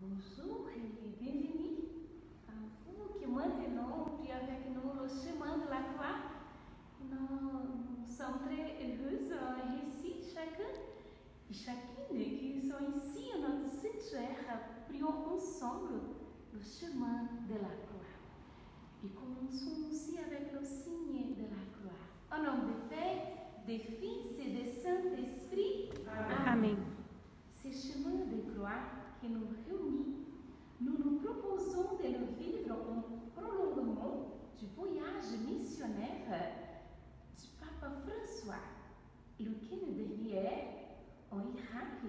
Bonjour et bienvenue à vous qui maintenant pris avec nous le chemin de la croix. Nous sommes très heureux ici, chacun et chacune qui sont ici à notre sanctuaire. Prions ensemble le chemin de la croix. Et commençons aussi avec le signe de la croix. Au nom du Père, des Fils et du Saint-Esprit. Amen. Ce chemin de croix qui nous réunit, nous nous proposons de le vivre en prolongement du voyage missionnaire du Papa François. Le week-end dernier, en Irak,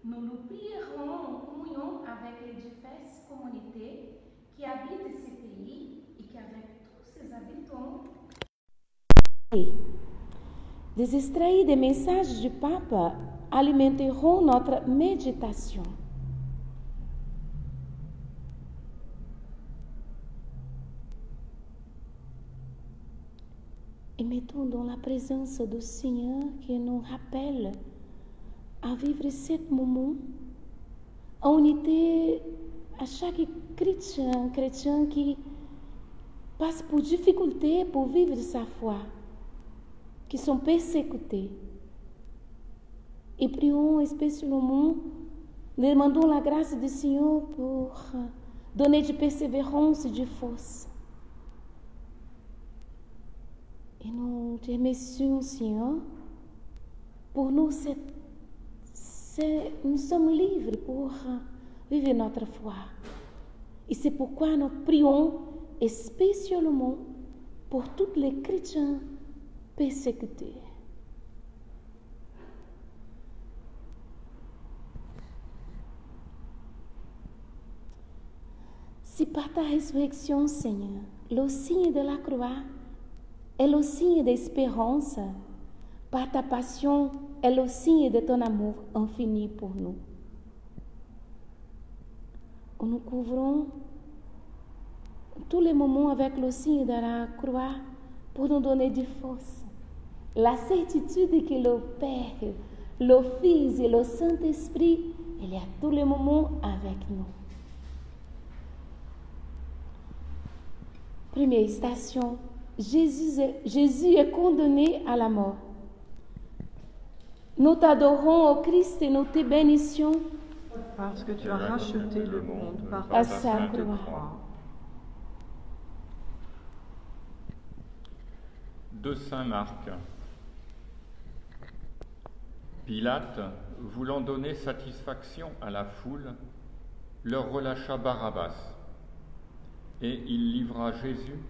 nous prierons en communion avec les diverses communautés qui habitent ce pays et qui, avec tous ses habitants, des extraits des messages du Papa alimenteront notre méditation. Et mettons dans la présence du Seigneur qui nous rappelle à vivre ce moment en unité à chaque chrétien qui passe pour difficulté pour vivre sa foi, qui sont persécutés. Et prions spécialement, demandons la grâce du Seigneur pour donner de persévérance et de force. Et nous te remercions, Seigneur, pour nous, nous sommes libres pour vivre notre foi. Et c'est pourquoi nous prions spécialement pour tous les chrétiens persécutés. Si par ta résurrection, Seigneur, le signe de la croix est le signe d'espérance, par ta passion est le signe de ton amour infini pour nous. Nous couvrons tous les moments avec le signe de la croix pour nous donner du force, la certitude que le Père, le Fils et le Saint-Esprit, il est à tous les moments avec nous. Première station, Jésus est condamné à la mort. Nous t'adorons, ô Christ, et nous te bénissions. Parce que tu as racheté le monde par ta sainte croix. De Saint Marc. Pilate, voulant donner satisfaction à la foule, leur relâcha Barabbas, et il livra Jésus,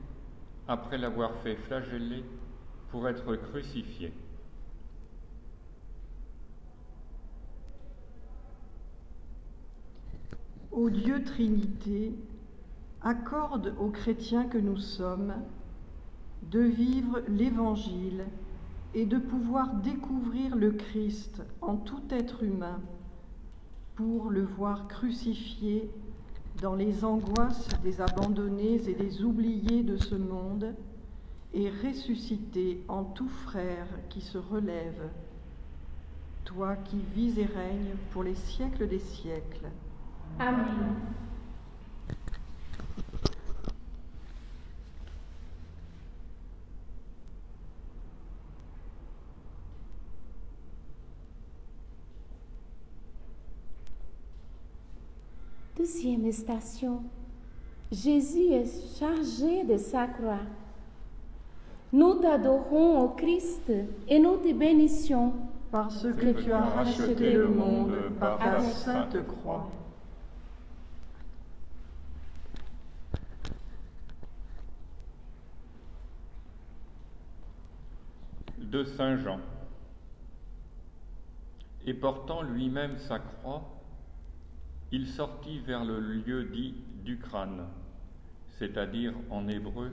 après l'avoir fait flageller, pour être crucifié. Ô Dieu Trinité, accorde aux chrétiens que nous sommes de vivre l'Évangile et de pouvoir découvrir le Christ en tout être humain pour le voir crucifié dans les angoisses des abandonnés et des oubliés de ce monde et ressuscité en tout frère qui se relève, toi qui vis et règnes pour les siècles des siècles. Amen. Deuxième station, Jésus est chargé de sa croix. Nous t'adorons, ô Christ, et nous te bénissions. Parce que tu as racheté le monde par ta sainte croix. De Saint Jean. Et portant lui-même sa croix, il sortit vers le lieu dit du crâne, c'est-à-dire en hébreu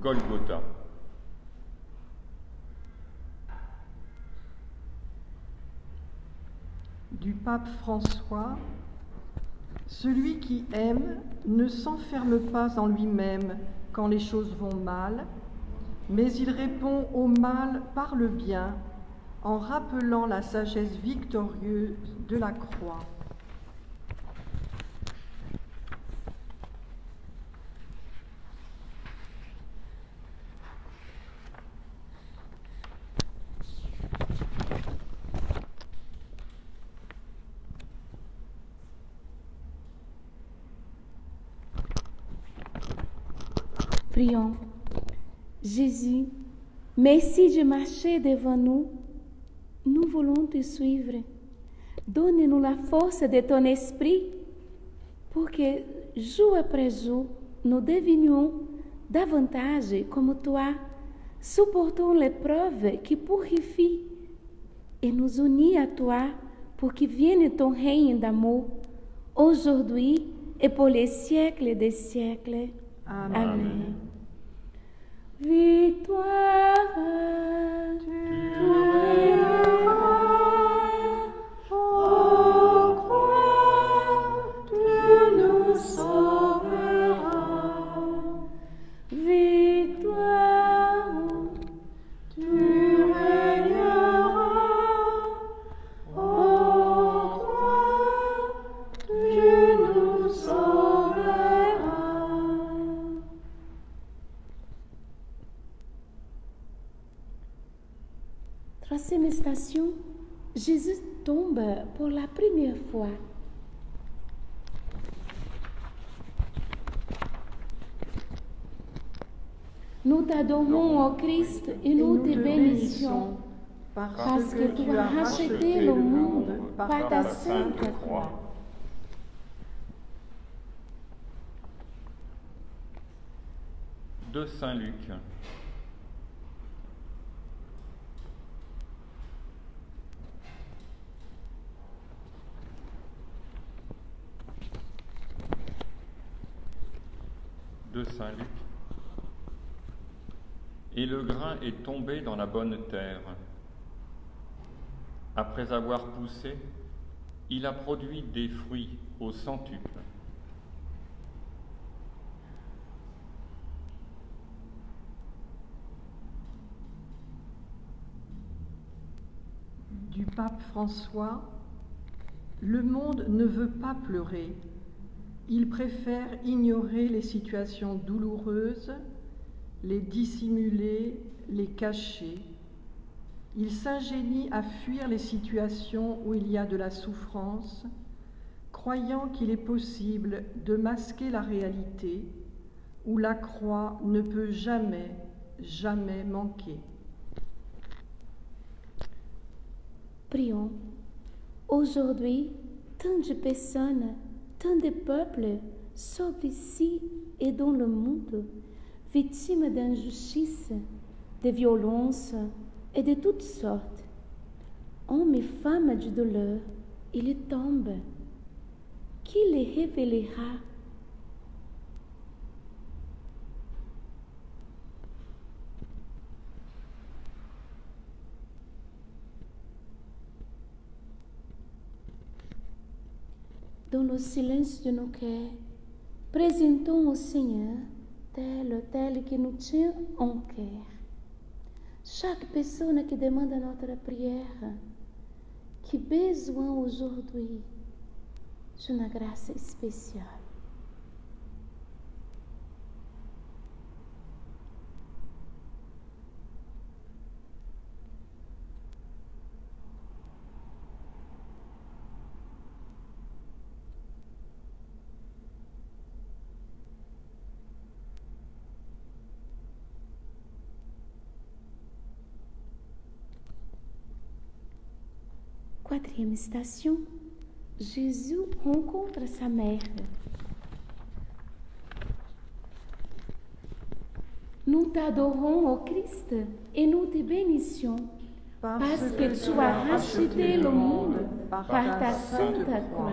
Golgotha. Du pape François, celui qui aime ne s'enferme pas en lui-même quand les choses vont mal, mais il répond au mal par le bien en rappelant la sagesse victorieuse de la croix. Prions. Jésus, merci de marcher devant nous. Nous voulons te suivre. Donne-nous la force de ton esprit pour que, jour après jour, nous devenions davantage comme toi, supportons l'épreuve qui purifie et nous unit à toi pour que vienne ton règne d'amour, aujourd'hui et pour les siècles des siècles. Amen. Amen. Victoire, tu régneras, ô croix, tu nous sauveras. Victoire, tu régneras, ô croix, tu nous sauveras. Troisième station, Jésus tombe pour la première fois. Nous t'adorons, ô Christ, et nous te bénissons, parce que tu as racheté le monde par ta sainte croix. De Saint Luc. De Saint Luc. Et le grain est tombé dans la bonne terre. Après avoir poussé, il a produit des fruits au centuple. Du pape François, le monde ne veut pas pleurer. Il préfère ignorer les situations douloureuses, les dissimuler, les cacher. Il s'ingénie à fuir les situations où il y a de la souffrance, croyant qu'il est possible de masquer la réalité, où la croix ne peut jamais, jamais manquer. Prions. Aujourd'hui, tant de personnes, tant de peuples sont ici et dans le monde, victimes d'injustice, de violences et de toutes sortes. Hommes et femmes de douleur, ils tombent. Qui les révélera? Dans le silence de nos cœurs, présentons au Seigneur tel qui nous tient en cœur. Chaque personne qui demande notre prière, qui a besoin aujourd'hui d'une grâce spéciale. Quatrième station, Jésus rencontre sa mère. Nous t'adorons, ô Christ, et nous te bénissons, parce que tu as racheté le monde par ta sainte croix.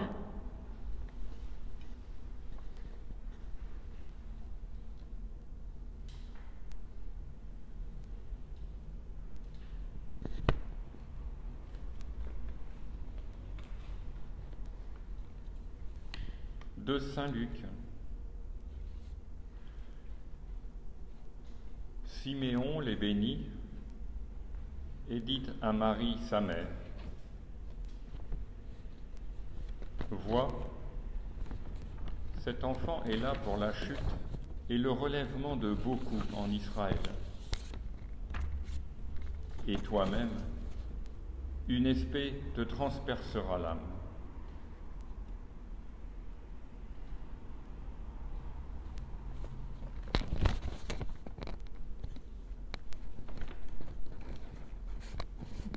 De Saint Luc. Siméon les bénit et dit à Marie, sa mère, « Vois, cet enfant est là pour la chute et le relèvement de beaucoup en Israël. Et toi-même, une épée te transpercera l'âme. »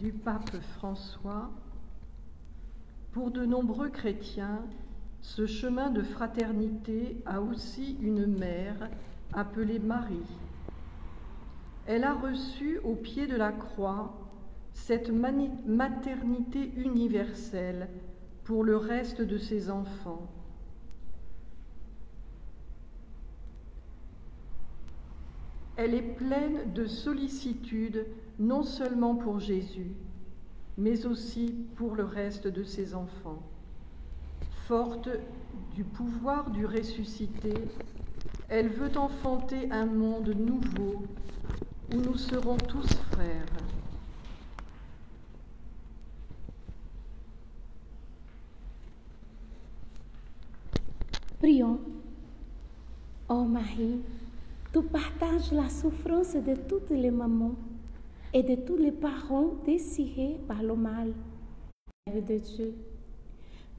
Du pape François. Pour de nombreux chrétiens, ce chemin de fraternité a aussi une mère appelée Marie. Elle a reçu au pied de la croix cette maternité universelle pour le reste de ses enfants. Elle est pleine de sollicitude non seulement pour Jésus, mais aussi pour le reste de ses enfants. Forte du pouvoir du ressuscité, elle veut enfanter un monde nouveau où nous serons tous frères. Prions. Ô Marie, tu partages la souffrance de toutes les mamans et de tous les parents désirés par le mal. Mère de Dieu,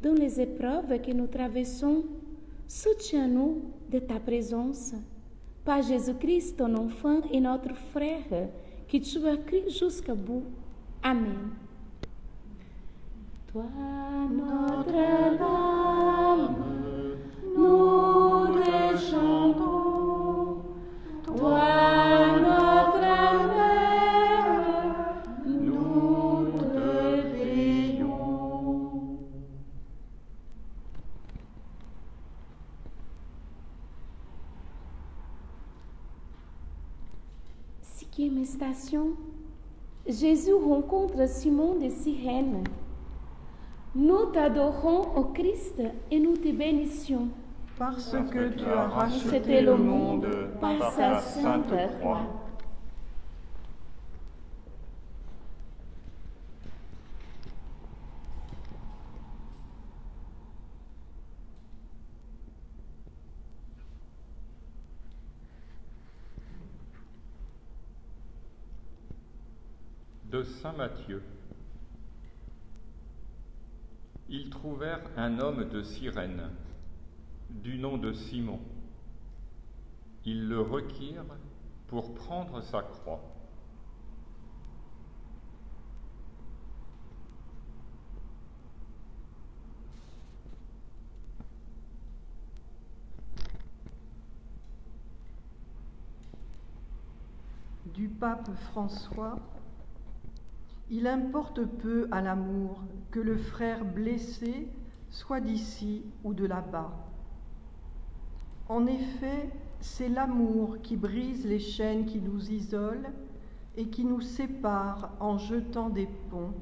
dans les épreuves que nous traversons, soutiens-nous de ta présence. Par Jésus-Christ, ton enfant et notre frère, que tu as cru jusqu'au bout. Amen. Toi, Notre-Dame, nous te chantons. Toi, notre Mère, nous te prions. Cinquième station, Jésus rencontre Simon de Cyrène. Nous t'adorons, ô Christ, et nous te bénissions. Parce que tu as racheté le monde par sa sainte croix. De Saint Matthieu. Ils trouvèrent un homme de Cyrène, du nom de Simon. Ils le requirent pour prendre sa croix. Du pape François. Il importe peu à l'amour que le frère blessé soit d'ici ou de là-bas. En effet, c'est l'amour qui brise les chaînes qui nous isolent et qui nous sépare en jetant des ponts.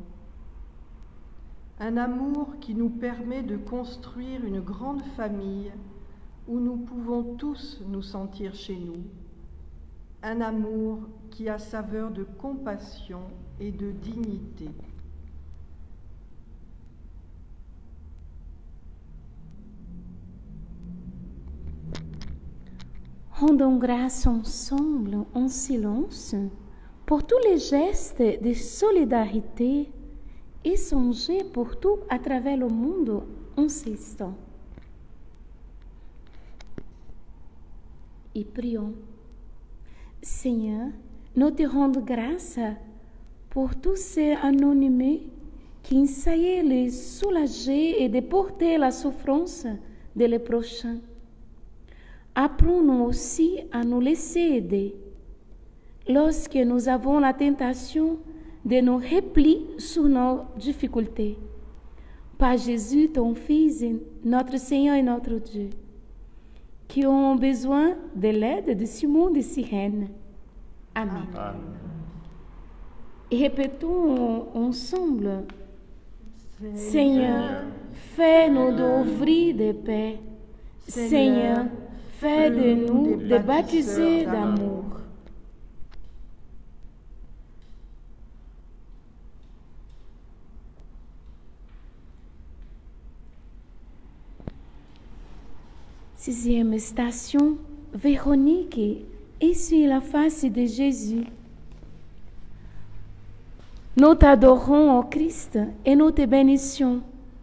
Un amour qui nous permet de construire une grande famille où nous pouvons tous nous sentir chez nous. Un amour qui a saveur de compassion et de dignité. Rendons grâce ensemble, en silence, pour tous les gestes de solidarité échangés pour tout à travers le monde en ces instants. Et prions. Seigneur, nous te rendons grâce pour tous ces anonymes qui essayaient de soulager et de porter la souffrance de les prochains. Apprenons-nous aussi à nous laisser aider lorsque nous avons la tentation de nous replier sur nos difficultés. Par Jésus, ton Fils, notre Seigneur et notre Dieu, qui ont besoin de l'aide de Simon de Cyrène. Amen. Amen. Et répétons ensemble. Seigneur, fais-nous d'ouvrir de paix. Seigneur, fais de nous des baptisés d'amour. Sixième station, Véronique essuie la face de Jésus. Nous t'adorons, ô Christ, et nous te bénissions,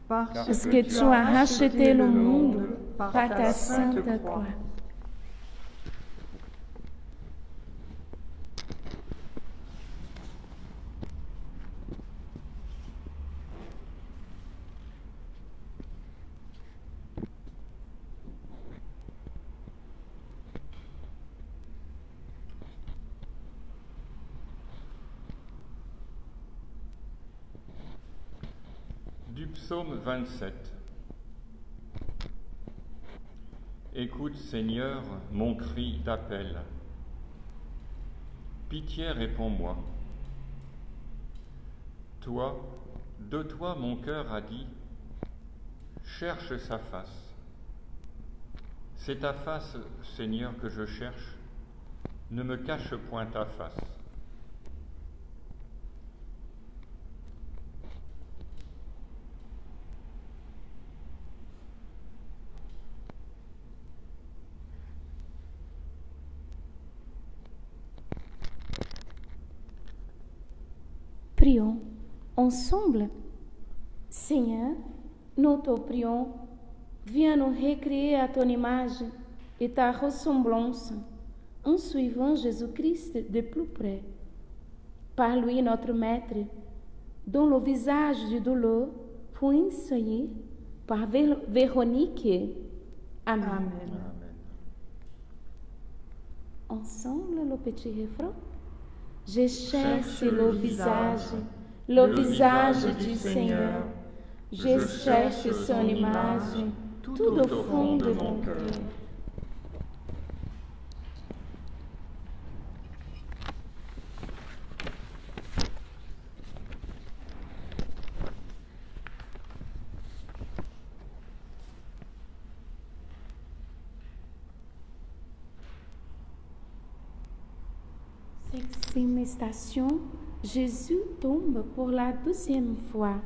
parce que tu as racheté le monde par ta sainte croix. psaume 27. Écoute, Seigneur, mon cri d'appel. Pitié, réponds-moi. Toi, de toi mon cœur a dit, cherche sa face. C'est ta face, Seigneur, que je cherche. Ne me cache point ta face. Prions ensemble. Seigneur, nous te prions, viens nous recréer à ton image et ta ressemblance en suivant Jésus-Christ de plus près. Par lui, notre Maître, dont le visage du douleur fut enseigné par Véronique. Amen. Amen. Ensemble, le petit refrain. Je cherche le visage du Seigneur. Je cherche son image tout au fond de mon cœur. Septième station, Jésus tombe pour la 12e fois.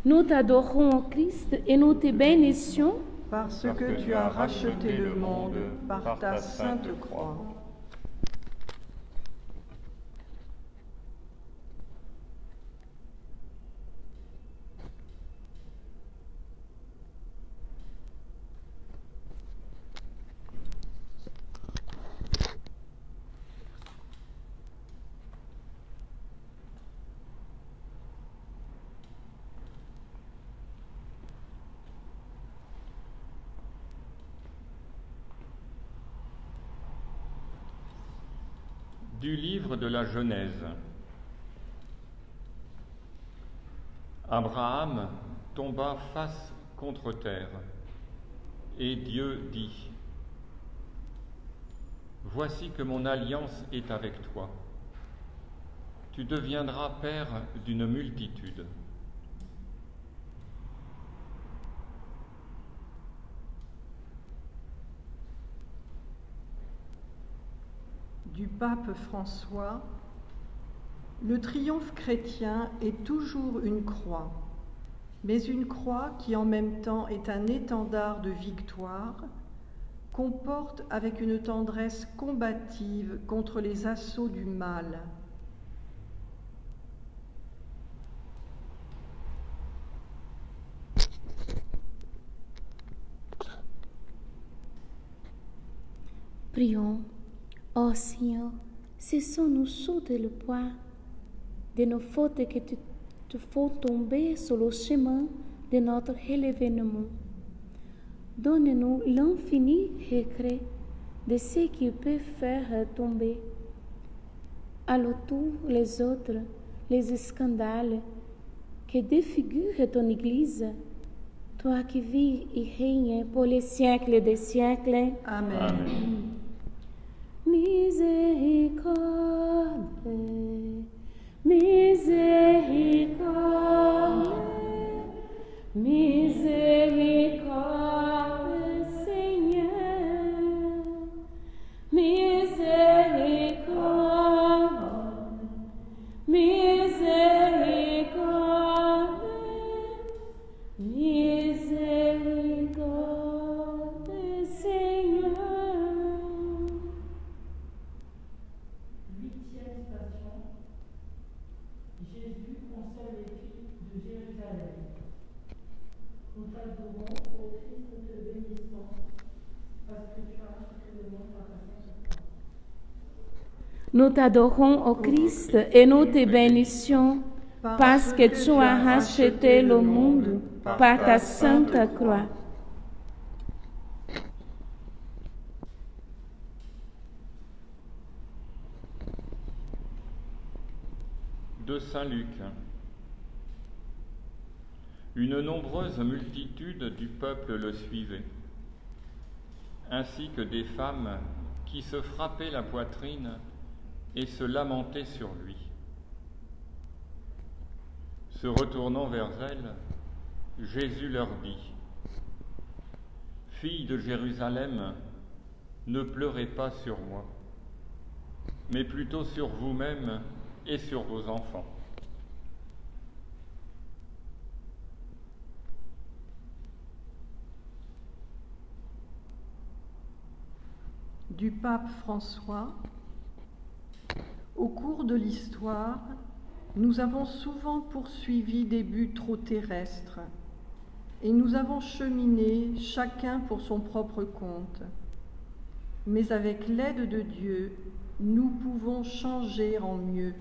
Nous t'adorons, Christ, et nous te bénissons Parce que tu as racheté le monde par ta sainte croix. Du livre de la Genèse. Abraham tomba face contre terre, et Dieu dit, « Voici que mon alliance est avec toi. Tu deviendras père d'une multitude. » Du pape François, le triomphe chrétien est toujours une croix, mais une croix qui en même temps est un étendard de victoire qu'on porte avec une tendresse combative contre les assauts du mal. Prions. Ô Seigneur, cessons-nous sauter le poids de nos fautes que te font tomber sur le chemin de notre relèvement. Donne-nous l'infini regret de ce qui peut faire tomber à l'autour les autres, les scandales que défigurent ton Église, toi qui vis et règnes pour les siècles des siècles. Amen. Amen. Miséricorde, miséricorde, miséricorde, Seigneur, miséricorde, miséricorde, miséricorde, Seigneur. Jésus console les filles de Jérusalem. Nous t'adorons, ô Christ, nous te bénissons, parce que tu as racheté le monde par ta sainte croix. Nous t'adorons, ô Christ, et nous te bénissons, parce que tu as racheté le monde par ta sainte croix. De Saint Luc. Une nombreuse multitude du peuple le suivait, ainsi que des femmes qui se frappaient la poitrine et se lamentaient sur lui. Se retournant vers elles, Jésus leur dit : « Filles de Jérusalem, ne pleurez pas sur moi, mais plutôt sur vous-mêmes et sur vos enfants. Du pape François. Au cours de l'histoire, nous avons souvent poursuivi des buts trop terrestres et nous avons cheminé chacun pour son propre compte. Mais avec l'aide de Dieu, nous pouvons changer en mieux.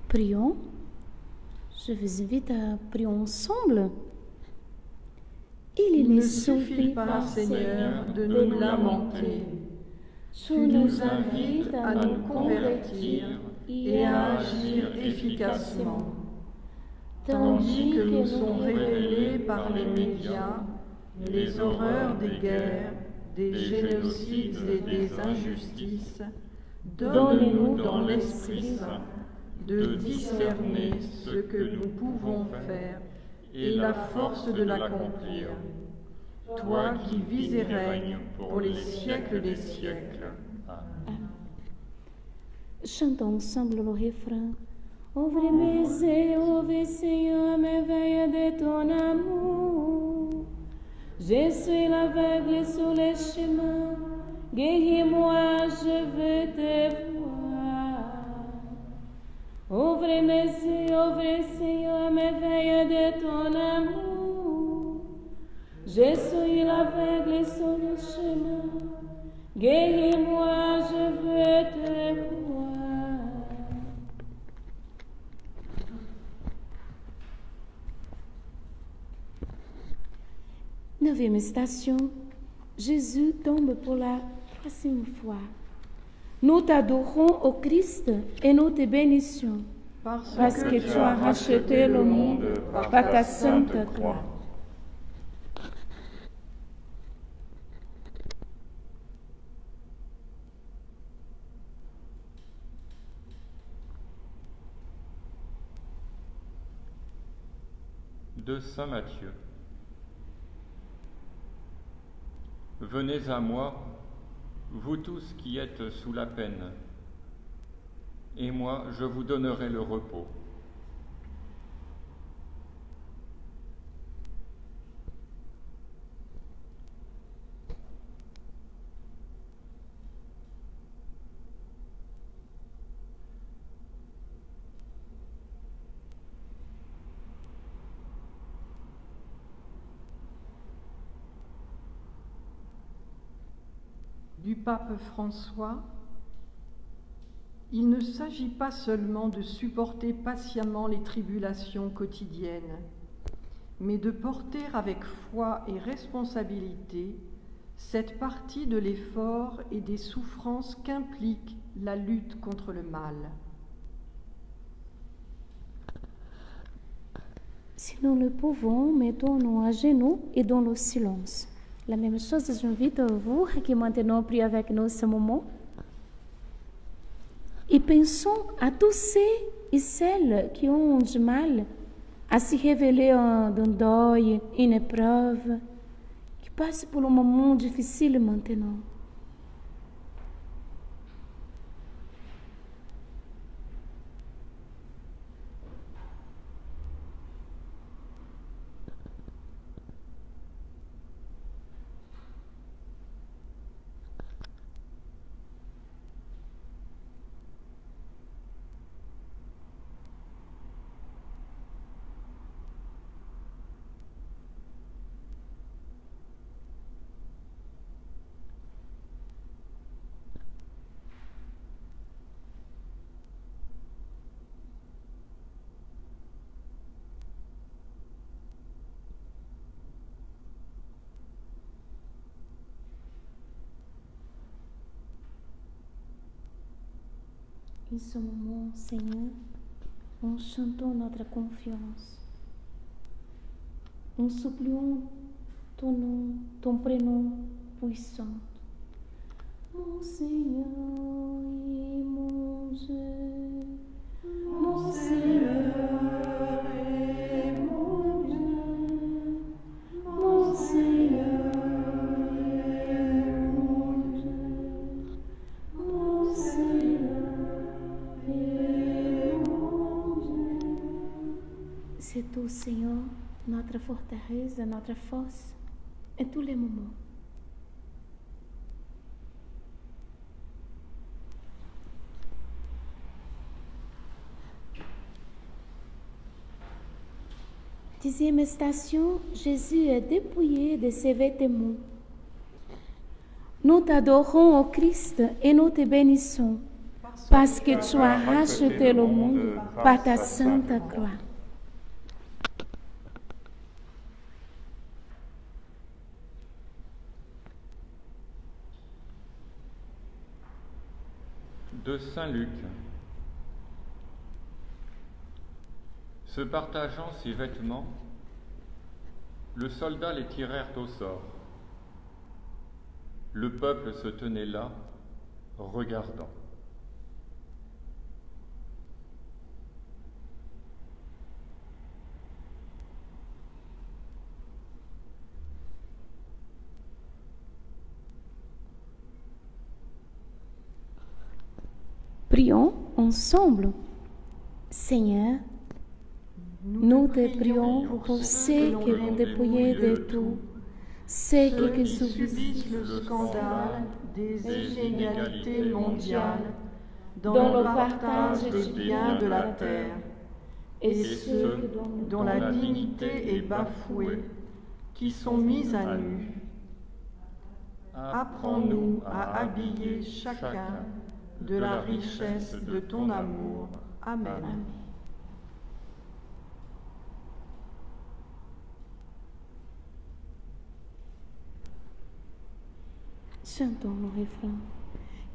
Prions. Je vous invite à prier ensemble. Il ne suffit pas, Seigneur, de nous lamenter. Tu nous invites à nous convertir et à agir efficacement. Tandis que nous sont révélées par les médias les horreurs des guerres, des génocides et des injustices, donne-nous dans l'Esprit Saint de discerner ce que nous pouvons faire et la force de l'accomplir. Toi qui vis et règnes pour les siècles des siècles. Amen. Chantons ensemble le refrain. Ouvre mes yeux, ouvre Seigneur, m'éveille de ton amour. Je suis l'aveugle sur les chemins, guéris-moi, je veux te voir. Ouvre mes yeux, ouvre Seigneur, m'éveille de ton amour. Je suis l'aveugle sur le chemin, guéris-moi, je veux te voir. Neuvième station, Jésus tombe pour la troisième fois. Nous t'adorons, ô Christ, et nous te bénissons, parce que tu as racheté le monde par ta sainte croix. De Saint Matthieu. Venez à moi, vous tous qui êtes sous la peine, et moi je vous donnerai le repos. Du pape François, il ne s'agit pas seulement de supporter patiemment les tribulations quotidiennes, mais de porter avec foi et responsabilité cette partie de l'effort et des souffrances qu'implique la lutte contre le mal. Si nous le pouvons, mettons-nous à genoux et dans le silence. La même chose, j'invite vous qui maintenant priez avec nous ce moment. Et pensons à tous ceux et celles qui ont du mal à se révéler dans deuil, une épreuve, qui passent por um moment difficile maintenant. Em ce moment, Seigneur, en chantant notre confiance, en suppliant ton nom, ton prénom puissant. Mon Seigneur et mon Dieu, mon Seigneur et mon Dieu, mon Seigneur et mon Dieu, mon Seigneur et mon Dieu. C'est toi, Seigneur, notre forteresse, notre force, en tous les moments. Dixième station, Jésus est dépouillé de ses vêtements. Nous t'adorons, ô Christ, et nous te bénissons, parce que tu as racheté le monde par ta sainte croix. De Saint Luc. Se partageant ses vêtements, le soldat les tirèrent au sort. Le peuple se tenait là, regardant. Prions ensemble. Seigneur, nous te prions pour ceux qui ont dépouillé de tout, ceux qui subissent le scandale des inégalités mondiales dans le partage des biens de la terre, et ceux dont la dignité est bafouée, qui sont mis à nu. Apprends-nous à habiller chacun de la richesse de ton amour. Amen. Chantons le refrain.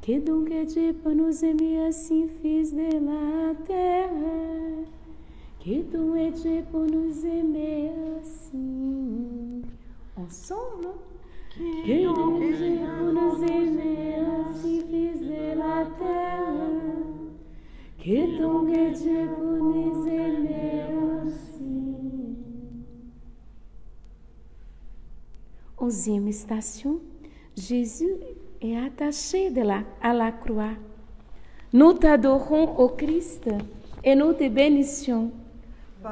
Que donc est Dieu pour nous aimer ainsi, fils de la terre? Que donc est Dieu pour nous aimer ainsi? Ensemble. Que donc est Dieu pour nous aimer ainsi, fils de la terre? Que donc est Dieu pour nous aimer ainsi? Onzième station. Jésus est attaché à la croix. Nous t'adorons, ô Christ, et nous te bénissons,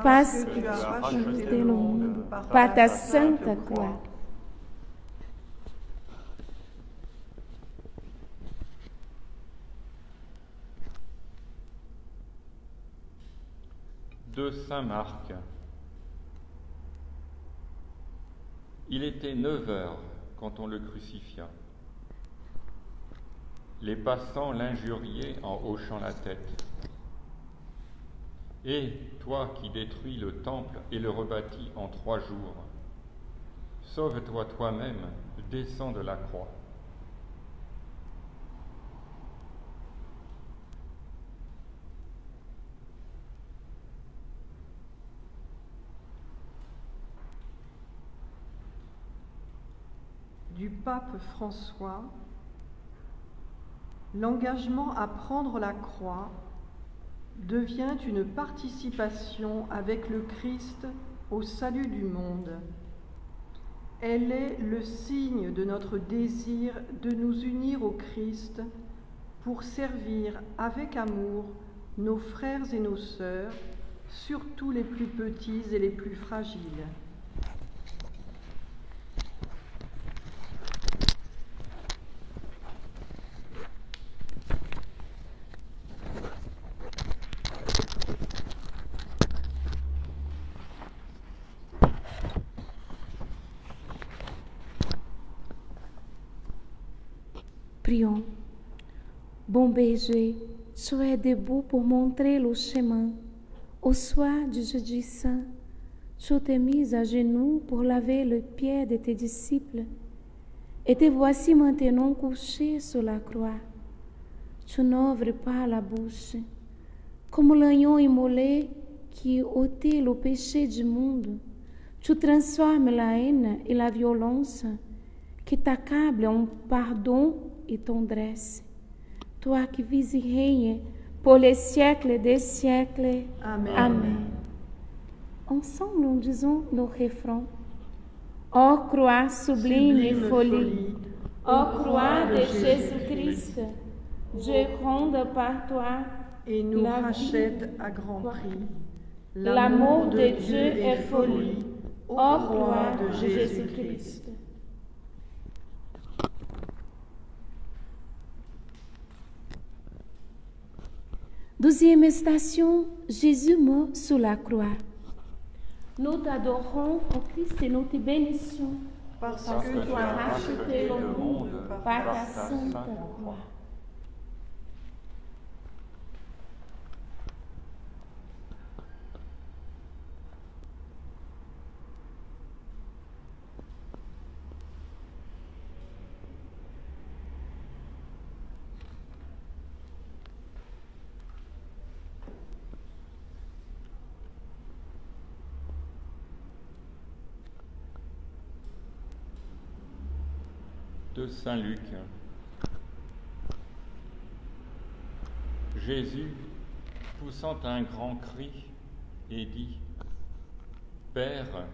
parce que tu as racheté le monde par ta sainte croix. De Saint Marc. Il était 9 heures quand on le crucifia. Les passants l'injuriaient en hochant la tête. « Et toi qui détruis le temple et le rebâtis en 3 jours, sauve-toi toi-même, descends de la croix. » Du pape François, l'engagement à prendre la croix devient une participation avec le Christ au salut du monde. Elle est le signe de notre désir de nous unir au Christ pour servir avec amour nos frères et nos sœurs, surtout les plus petits et les plus fragiles. Prions. Bon berger, tu es debout pour montrer le chemin. Au soir du jeudi saint, tu t'es mise à genoux pour laver le pied de tes disciples. Et te voici maintenant couché sur la croix. tu n'ouvres pas la bouche. Comme l'agneau immolé qui ôtait le péché du monde, tu transformes la haine et la violence qui t'accablent en pardon et tendresse. Toi qui vis et règnes pour les siècles des siècles. Amen. Amen. Ensemble, nous disons nos refrains. Ô croix sublime et folie, ô croix de Jésus-Christ, Dieu ronde par toi et nous la rachète vie. à grand prix. L'amour de Dieu est folie, ô croix de Jésus-Christ. Deuxième station, Jésus meurt sur la croix. Nous t'adorons, ô Christ, et nous te bénissons, Parce parce que que tu as racheté le monde par ta sainte croix. De Saint Luc. Jésus, poussant un grand cri, et dit : Père,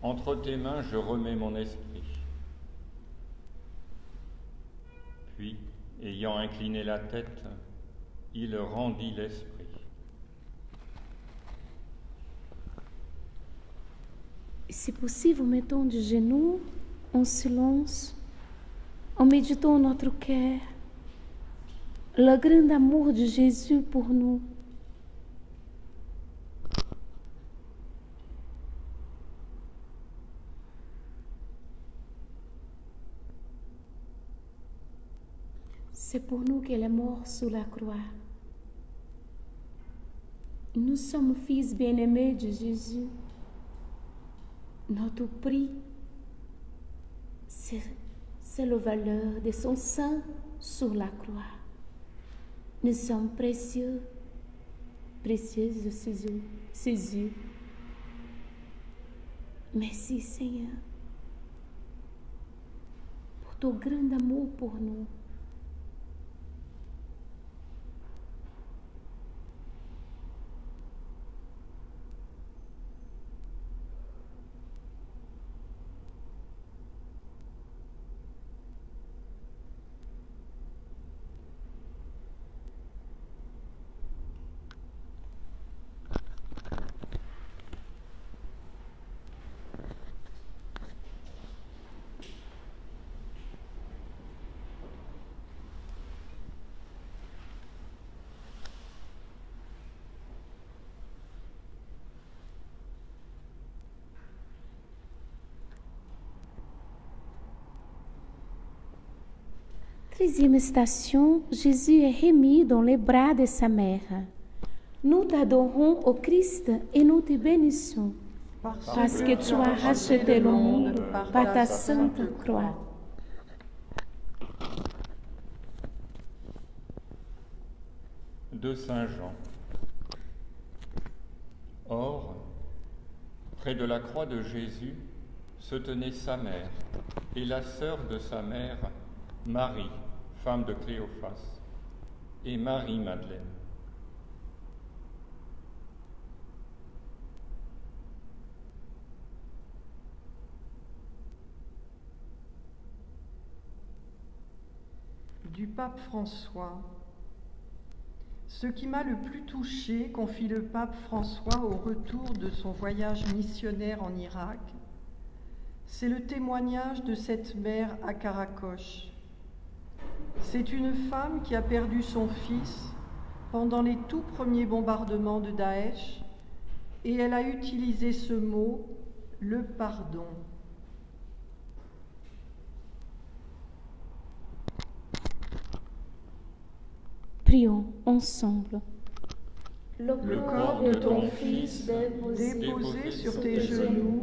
entre tes mains je remets mon esprit. Puis, ayant incliné la tête, il rendit l'esprit. Si possible, mettons de genoux, en silence, en méditant notre cœur, le grand amour de Jésus pour nous. C'est pour nous qu'il est mort sur la croix. Nous sommes fils bien-aimés de Jésus. Notre prix, c'est la valeur de son sang sur la croix. Nous sommes précieux, précieux de ses yeux. Merci Seigneur pour ton grand amour pour nous. Troisième station, Jésus est remis dans les bras de sa mère. Nous t'adorons, ô Christ, et nous te bénissons, parce que tu as racheté le monde par ta sainte croix. De Saint Jean. Or, près de la croix de Jésus se tenait sa mère et la sœur de sa mère, Marie, femme de Cléophas, et Marie-Madeleine. Du pape François. Ce qui m'a le plus touché, confie le pape François au retour de son voyage missionnaire en Irak, c'est le témoignage de cette mère à Karakosh. C'est une femme qui a perdu son fils pendant les tout premiers bombardements de Daesh et elle a utilisé ce mot, le pardon. Prions ensemble. Le corps de ton fils déposé sur tes genoux,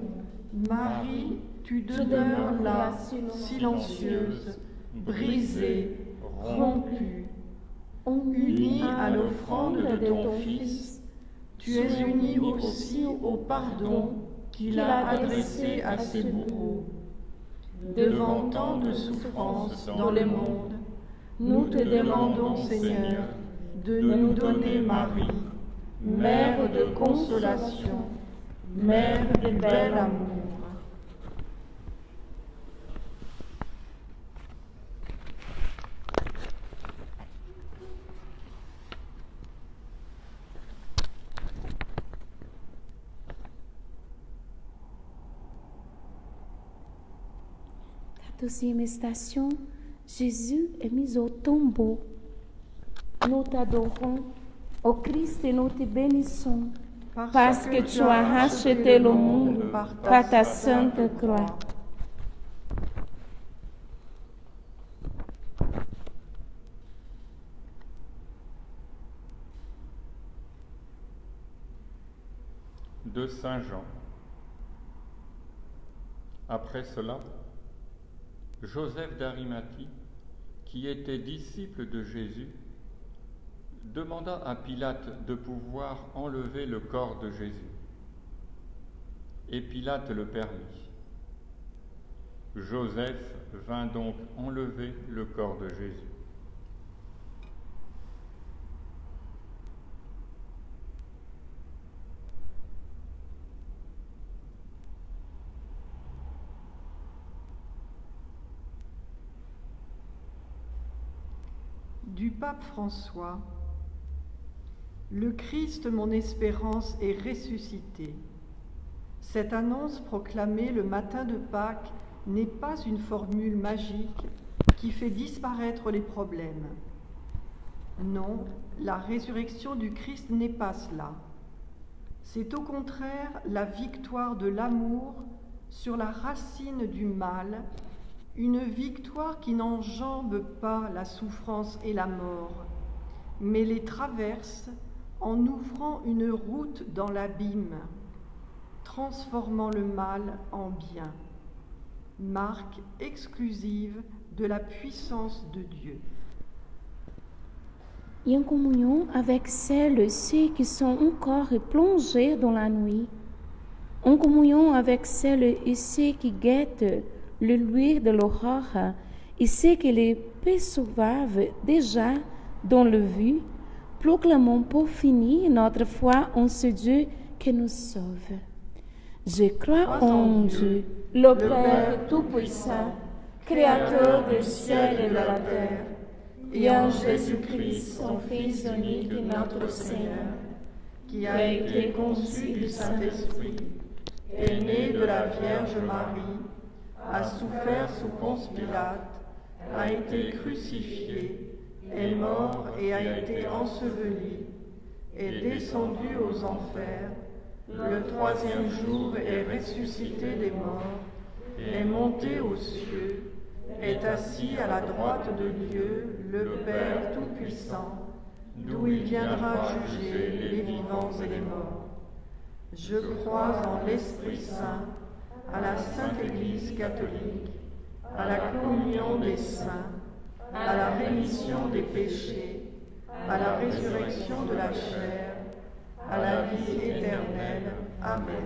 Marie, tu demeures là, silencieuse, brisée, rompue, Uni à l'offrande de ton Fils, tu es uni aussi au pardon qu'il a adressé à ses bourreaux. Devant tant de souffrances dans le monde, nous te demandons, Seigneur, de nous donner Marie, Mère de consolation, Mère de bel amour. Deuxième station, Jésus est mis au tombeau. Nous t'adorons, ô Christ, et nous te bénissons, parce que tu as racheté le monde par ta sainte croix. De Saint Jean. Après cela, Joseph d'Arimathie, qui était disciple de Jésus, demanda à Pilate de pouvoir enlever le corps de Jésus. Et Pilate le permit. Joseph vint donc enlever le corps de Jésus. Du pape François. Le Christ, mon espérance, est ressuscité. Cette annonce proclamée le matin de Pâques n'est pas une formule magique qui fait disparaître les problèmes. Non, la résurrection du Christ n'est pas cela. C'est au contraire la victoire de l'amour sur la racine du mal, une victoire qui n'enjambe pas la souffrance et la mort, mais les traverse en ouvrant une route dans l'abîme, transformant le mal en bien. Marque exclusive de la puissance de Dieu. Et en communion avec celles et ceux qui sont encore plongés dans la nuit, en communion avec celles et ceux qui guettent le luire de l'aurore et ceux qui les perçoivent déjà dans le vu, proclamons pour finir notre foi en ce Dieu qui nous sauve. Je crois en Dieu, le Père Tout-Puissant, Créateur du ciel et de la terre, et en Jésus-Christ, son Fils unique et notre Seigneur, qui a été conçu du Saint-Esprit, est né de la Vierge Marie, a souffert sous Ponce Pilate, a été crucifié, est mort et a été enseveli, est descendu aux enfers, le troisième jour est ressuscité des morts, est monté aux cieux, est assis à la droite de Dieu, le Père Tout-Puissant, d'où il viendra juger les vivants et les morts. Je crois en l'Esprit Saint, à la Sainte Église catholique, à la communion des saints, à la rémission des péchés, à la résurrection de la chair, à la vie éternelle. Amen.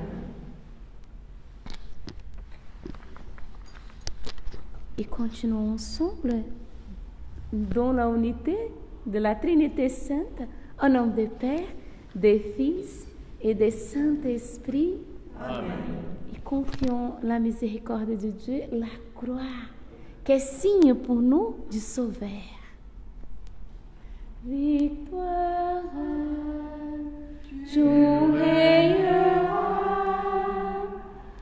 Et continuons ensemble dans la unité de la Trinité Sainte, au nom du Père, du Fils et du Saint-Esprit. Amen. Et confions la miséricorde de Dieu, la croix, qui est signe pour nous du Sauveur. Victoire, tu règneras,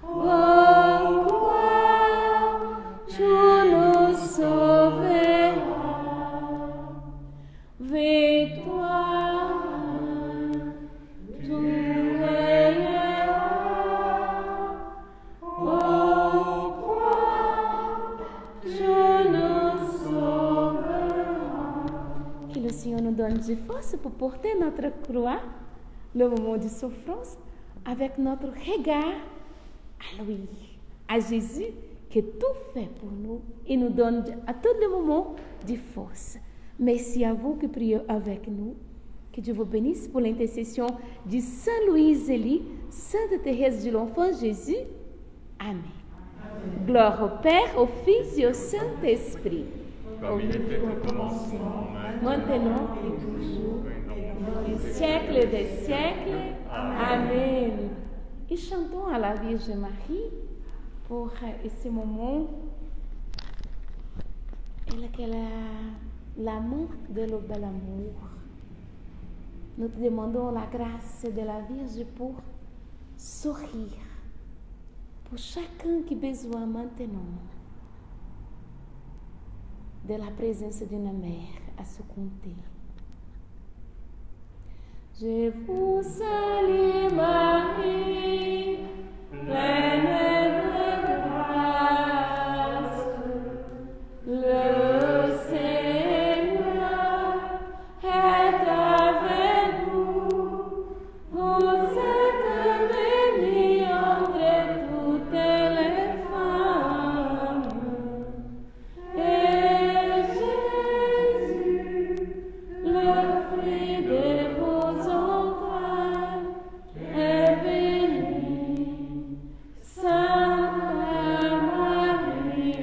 ô croix, tu nous sauveras. Victoire, tu règneras, ô croix, tu nous sauveras. Que le Seigneur nous donne de force pour porter notre croix, le moment de souffrance, avec notre regard à lui, à Jésus, qui tout fait pour nous et nous donne à tout le moment de force. Merci à vous qui priez avec nous. Que Dieu vous bénisse pour l'intercession de Saint Louis Zélie, Sainte Thérèse de l'Enfant Jésus. Amen. Gloire au Père, au Fils et au Saint-Esprit. Comme il était au commencement, Maintenant et toujours, dans les siècles des siècles. Amen. Et chantons à la Vierge Marie pour ce moment. Elle a l'amour de le bel amour. Nous te demandons la grâce de la Vierge pour sourire pour chacun qui a besoin maintenant de la présence d'une mère à se compter. Je vous salue Marie, pleine de grâce, le Seigneur est avec vous. Vous êtes bénie entre toutes les femmes, et Jésus, le fruit de vos entrailles, est béni. Sainte Marie,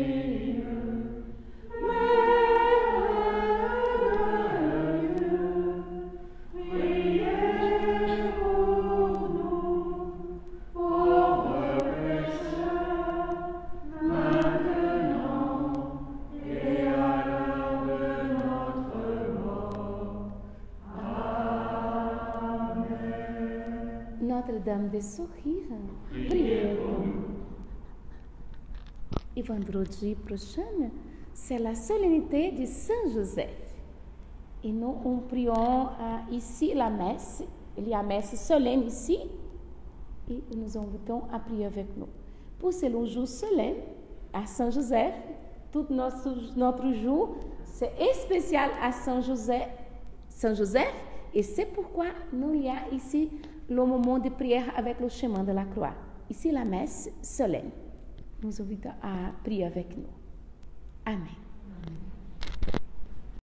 Notre-Dame des Sourires, priez pour nous. Et vendredi prochain, c'est la solennité de Saint Joseph. Et nous prions ici la messe. Il y a messe solennelle ici. Et nous invitons à prier avec nous. Pour ce long jour solennel à Saint Joseph, tout notre jour, c'est spécial à Saint Joseph. Et c'est pourquoi nous y a ici le moment de prière avec le chemin de la croix. Ici, la messe solennelle. Nous invitons à prier avec nous. Amen.